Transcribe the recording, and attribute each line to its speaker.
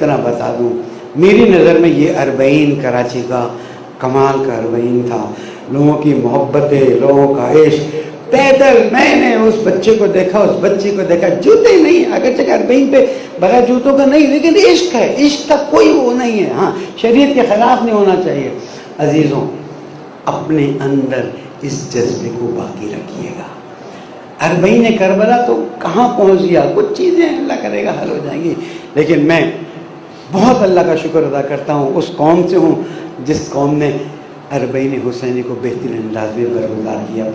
Speaker 1: اتنا بتا دوں، میری نظر میں یہ اربعین کراچی کا کمال کا اربعین تھا، لوگوں کی محبتیں، لوگوں کا عشق، پیدل میں نے اس بچے کو دیکھا، اس بچی کو دیکھا، جوتے نہیں، اگرچہ اربعین پہ بغیر جوتوں کا نہیں، لیکن عشق ہے، عشق کا کوئی وہ نہیں ہے، ہاں شریعت کے خلاف نہیں ہونا چاہیے۔ عزیزوں، اپنے اندر اس جذبے کو باقی رکھیے گا۔ اربعین کربلا تو کہاں پہنچ گیا، کچھ چیزیں اللہ کرے گا حل ہو جائیں گی، لیکن میں بہت اللہ کا شکر ادا کرتا ہوں، اس قوم سے ہوں جس قوم نے اربعین حسینی کو بہترین انداز میں برگزار کیا۔